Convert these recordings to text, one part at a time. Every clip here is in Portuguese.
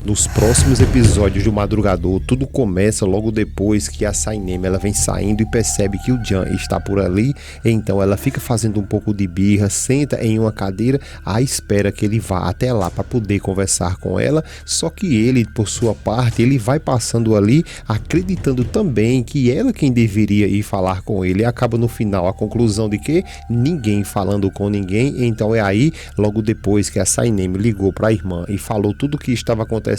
Nos próximos episódios do Madrugador, tudo começa logo depois que a Saineme ela vem saindo e percebe que o Jan está por ali, então ela fica fazendo um pouco de birra, senta em uma cadeira à espera que ele vá até lá para poder conversar com ela, só que ele, por sua parte, ele vai passando ali, acreditando também que ela quem deveria ir falar com ele, e acaba no final a conclusão de que ninguém falando com ninguém, então é aí, logo depois que a Saineme ligou para a irmã e falou tudo o que estava acontecendo,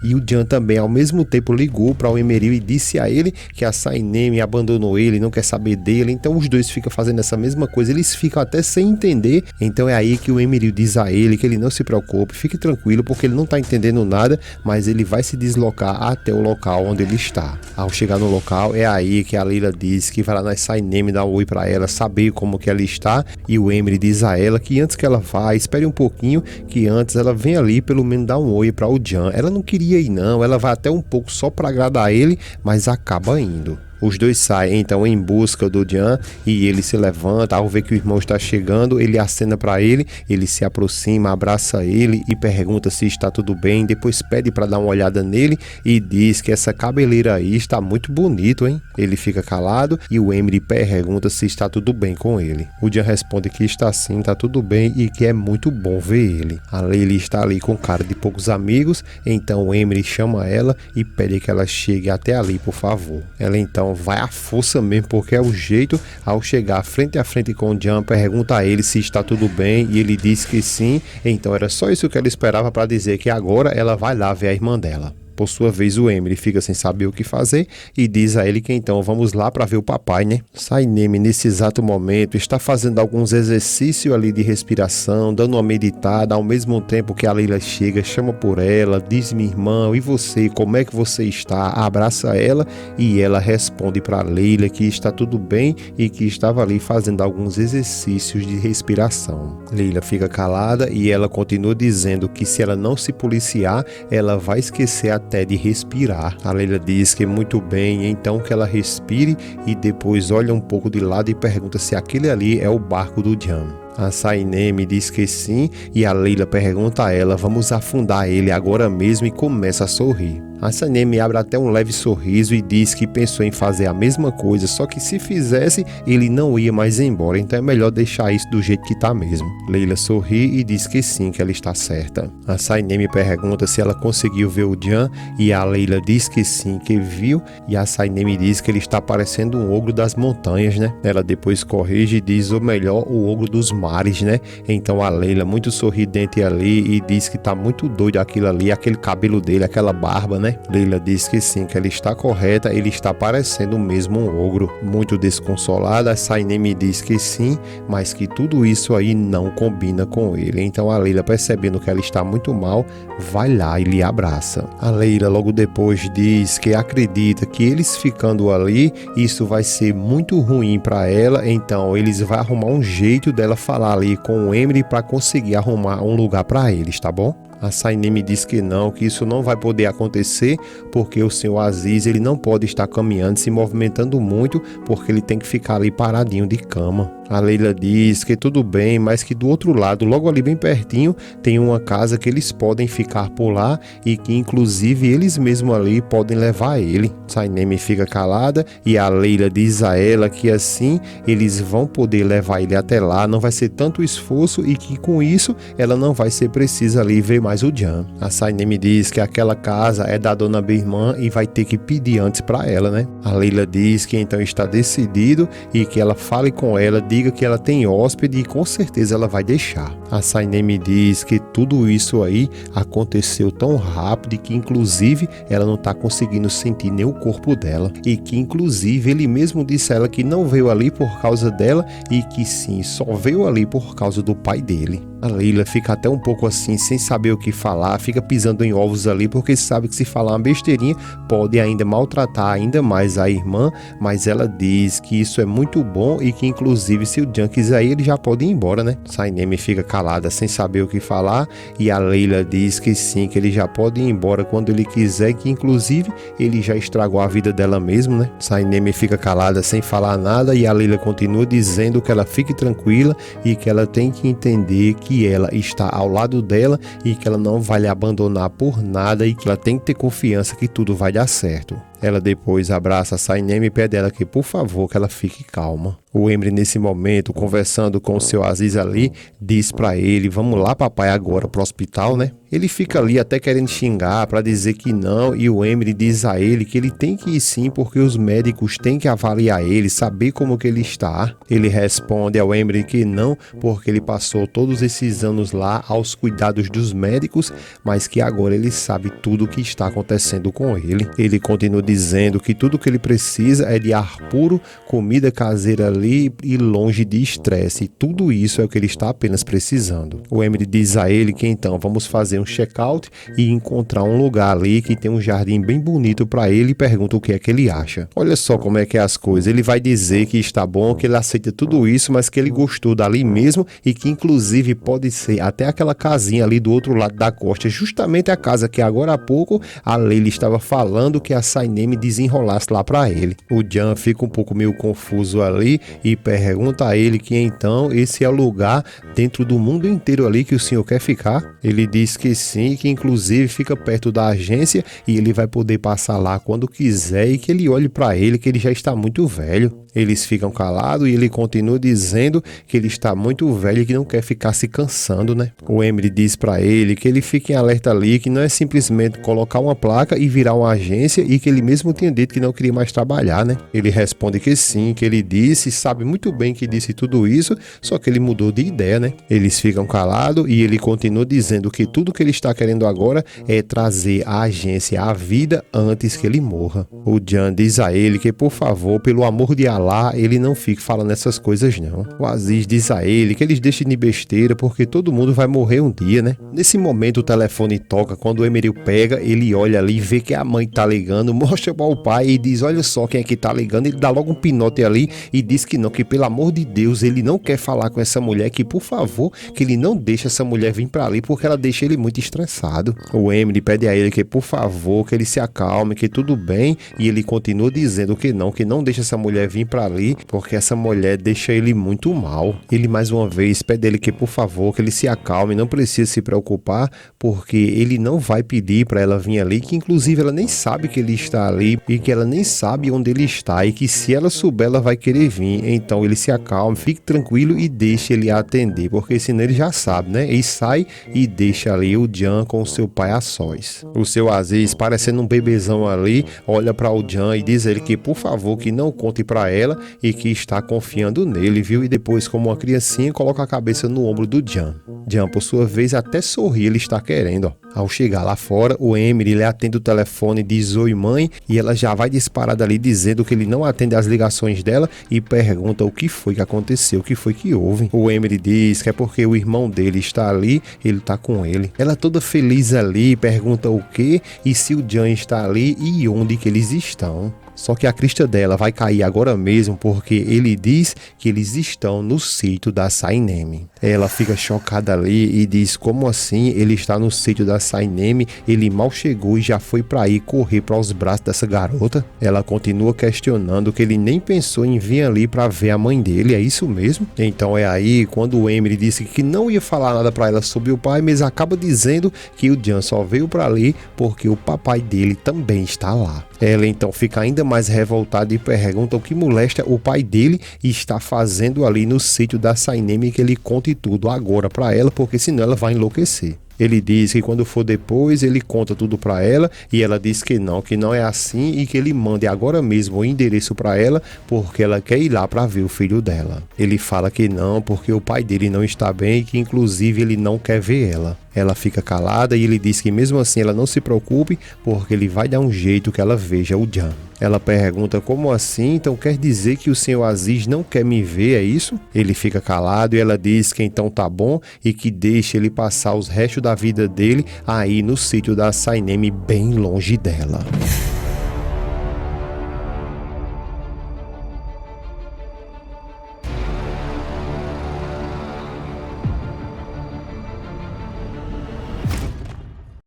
e o Jan também ao mesmo tempo ligou para o Emeril e disse a ele que a Saineme abandonou ele, não quer saber dele, então os dois ficam fazendo essa mesma coisa, eles ficam até sem entender, então é aí que o Emeril diz a ele que ele não se preocupe, fique tranquilo porque ele não está entendendo nada, mas ele vai se deslocar até o local onde ele está. Ao chegar no local é aí que a Layla diz que vai lá na Saineme dar um oi para ela, saber como que ela está, e o Emeril diz a ela que antes que ela vá, espere um pouquinho, que antes ela vem ali pelo menos dar um oi para o Jan. Ela não queria ir não, ela vai até um pouco só para agradar ele, mas acaba indo. Os dois saem então em busca do Jan e ele se levanta, ao ver que o irmão está chegando, ele acena para ele, ele se aproxima, abraça ele e pergunta se está tudo bem, depois pede para dar uma olhada nele e diz que essa cabeleira aí está muito bonito, hein? Ele fica calado e o Emeril pergunta se está tudo bem com ele. O Jan responde que está sim, está tudo bem e que é muito bom ver ele. A Layla está ali com cara de poucos amigos, então o Emeril chama ela e pede que ela chegue até ali, por favor. Ela então vai à força mesmo, porque é o jeito. Ao chegar frente a frente com o Jan, pergunta a ele se está tudo bem e ele diz que sim, então era só isso que ela esperava para dizer que agora ela vai lá ver a irmã dela. Por sua vez, o Emeril fica sem saber o que fazer e diz a ele que então vamos lá para ver o papai, né? Saineme, nesse exato momento, está fazendo alguns exercícios ali de respiração, dando uma meditada, ao mesmo tempo que a Layla chega, chama por ela, diz: minha irmã, e você, como é que você está? Abraça ela e ela responde para Layla que está tudo bem e que estava ali fazendo alguns exercícios de respiração. Layla fica calada e ela continua dizendo que se ela não se policiar, ela vai esquecer até de respirar. A Layla diz que muito bem, então que ela respire e depois olha um pouco de lado e pergunta se aquele ali é o barco do Jan. A Saineme diz que sim e a Layla pergunta a ela: vamos afundar ele agora mesmo, e começa a sorrir. A Saineme abre até um leve sorriso e diz que pensou em fazer a mesma coisa, só que se fizesse, ele não ia mais embora, então é melhor deixar isso do jeito que tá mesmo. Layla sorri e diz que sim, que ela está certa. A Saineme pergunta se ela conseguiu ver o Jan e a Layla diz que sim, que viu, e a Saineme diz que ele está parecendo um ogro das montanhas, né? Ela depois corrige e diz, ou melhor, o ogro dos mares, né? Então a Layla, muito sorridente ali, e diz que tá muito doido aquilo ali, aquele cabelo dele, aquela barba, né? Layla diz que sim, que ela está correta, ele está parecendo mesmo um ogro. Muito desconsolada, a Saineme diz que sim, mas que tudo isso aí não combina com ele. Então a Layla, percebendo que ela está muito mal, vai lá e lhe abraça. A Layla logo depois diz que acredita que eles ficando ali, isso vai ser muito ruim para ela, então eles vão arrumar um jeito dela falar ali com o Emeril para conseguir arrumar um lugar para eles, tá bom? A Saineme diz que não, que isso não vai poder acontecer, porque o senhor Aziz, ele não pode estar caminhando, se movimentando muito, porque ele tem que ficar ali paradinho de cama. A Layla diz que tudo bem, mas que do outro lado, logo ali bem pertinho, tem uma casa que eles podem ficar por lá e que inclusive eles mesmos ali podem levar ele. Saineme fica calada e a Layla diz a ela que assim eles vão poder levar ele até lá, não vai ser tanto esforço e que com isso ela não vai ser precisa ali ver mais o Jan. A Saineme diz que aquela casa é da dona Birman e vai ter que pedir antes para ela, né? A Layla diz que então está decidido e que ela fale com ela, diga que ela tem hóspede e com certeza ela vai deixar. A Saineme diz que tudo isso aí aconteceu tão rápido e que inclusive ela não está conseguindo sentir nem o corpo dela e que inclusive ele mesmo disse a ela que não veio ali por causa dela e que sim, só veio ali por causa do pai dele. A Layla fica até um pouco assim, sem saber o que falar, fica pisando em ovos ali, porque sabe que se falar uma besteirinha, pode ainda maltratar ainda mais a irmã, mas ela diz que isso é muito bom e que inclusive se o Jan quiser ir, ele já pode ir embora, né? Saineme fica calada, sem saber o que falar, e a Layla diz que sim, que ele já pode ir embora quando ele quiser, que inclusive ele já estragou a vida dela mesmo, né? Saineme fica calada, sem falar nada, e a Layla continua dizendo que ela fique tranquila e que ela tem que entender que que ela está ao lado dela e que ela não vai lhe abandonar por nada e que ela tem que ter confiança que tudo vai dar certo. Ela depois abraça a Sainem e pede ela que, por favor, que ela fique calma. O Emre, nesse momento, conversando com o seu Aziz ali, diz pra ele: vamos lá, papai, agora pro hospital, né? Ele fica ali até querendo xingar para dizer que não, e o Emre diz a ele que ele tem que ir sim, porque os médicos têm que avaliar ele, saber como que ele está. Ele responde ao Emre que não, porque ele passou todos esses anos lá aos cuidados dos médicos, mas que agora ele sabe tudo o que está acontecendo com ele. Ele continua dizendo que tudo que ele precisa é de ar puro, comida caseira ali e longe de estresse. E tudo isso é o que ele está apenas precisando. O Emre diz a ele que então vamos fazer um check-out e encontrar um lugar ali que tem um jardim bem bonito para ele, e pergunta o que é que ele acha. Olha só como é que é as coisas. Ele vai dizer que está bom, que ele aceita tudo isso, mas que ele gostou dali mesmo e que inclusive pode ser até aquela casinha ali do outro lado da costa, justamente a casa que agora há pouco a Leila estava falando que a Sainem desenrolasse lá para ele. O Jan fica um pouco meio confuso ali e pergunta a ele que então esse é o lugar dentro do mundo inteiro ali que o senhor quer ficar. Ele diz que sim, que inclusive fica perto da agência e ele vai poder passar lá quando quiser e que ele olhe para ele que ele já está muito velho. Eles ficam calados e ele continua dizendo que ele está muito velho e que não quer ficar se cansando, né? O Emre diz para ele que ele fique em alerta ali, que não é simplesmente colocar uma placa e virar uma agência e que ele mesmo tinha dito que não queria mais trabalhar, né? Ele responde que sim, que ele disse, sabe muito bem que disse tudo isso, só que ele mudou de ideia, né? Eles ficam calados e ele continua dizendo que tudo que ele está querendo agora é trazer a agência à vida antes que ele morra. O Jan diz a ele que, por favor, pelo amor de Allah, ele não fique falando essas coisas não. O Aziz diz a ele que eles deixem de besteira porque todo mundo vai morrer um dia, né? Nesse momento o telefone toca, quando o Emeril pega, ele olha ali, vê que a mãe tá ligando, mostra para o pai e diz: olha só quem é que tá ligando. Ele dá logo um pinote ali e diz que não, que pelo amor de Deus ele não quer falar com essa mulher, que por favor, que ele não deixa essa mulher vir para ali porque ela deixa ele muito estressado. O Emre pede a ele que por favor, que ele se acalme, que tudo bem, e ele continua dizendo que não deixa essa mulher vir para ali porque essa mulher deixa ele muito mal. Ele mais uma vez pede a ele que por favor, que ele se acalme, não precisa se preocupar porque ele não vai pedir para ela vir ali, que inclusive ela nem sabe que ele está ali e que ela nem sabe onde ele está e que se ela souber ela vai querer vir. Então ele se acalme, fique tranquilo e deixe ele atender, porque senão ele já sabe, né? E sai e deixa ali o Jan com o seu pai a sós. O seu Aziz, parecendo um bebezão ali, olha para o Jan e diz a ele que por favor que não conte para ela e que está confiando nele, viu? E depois, como uma criancinha, coloca a cabeça no ombro do Jan. Jan, por sua vez, até sorri, ele está querendo, ó. Ao chegar lá fora, o Emre ele atende o telefone, diz oi mãe, e ela já vai disparada ali dizendo que ele não atende as ligações dela e pergunta o que foi que aconteceu, o que foi que houve. O Emre diz que é porque o irmão dele está ali, ele está com ele. Ela toda feliz ali, pergunta o que e se o Jan está ali e onde que eles estão. Só que a crista dela vai cair agora mesmo porque ele diz que eles estão no sítio da Sainem. Ela fica chocada ali e diz: como assim ele está no sítio da Sainem? Ele mal chegou e já foi para ir correr para os braços dessa garota? Ela continua questionando que ele nem pensou em vir ali para ver a mãe dele, é isso mesmo? Então é aí quando o Emre disse que não ia falar nada para ela sobre o pai, mas acaba dizendo que o Jan só veio para ali porque o papai dele também está lá. Ela então fica ainda mais revoltada e pergunta o que molesta o pai dele está fazendo ali no sítio da Sainem, que ele conte tudo agora para ela, porque senão ela vai enlouquecer. Ele diz que quando for depois, ele conta tudo para ela e ela diz que não é assim e que ele mande agora mesmo o endereço para ela porque ela quer ir lá para ver o filho dela. Ele fala que não porque o pai dele não está bem e que inclusive ele não quer ver ela. Ela fica calada e ele diz que mesmo assim ela não se preocupe porque ele vai dar um jeito que ela veja o Jan. Ela pergunta: como assim? Então quer dizer que o senhor Aziz não quer me ver, é isso? Ele fica calado e ela diz que então tá bom e que deixa ele passar os restos da vida dele aí no sítio da Sainem, bem longe dela.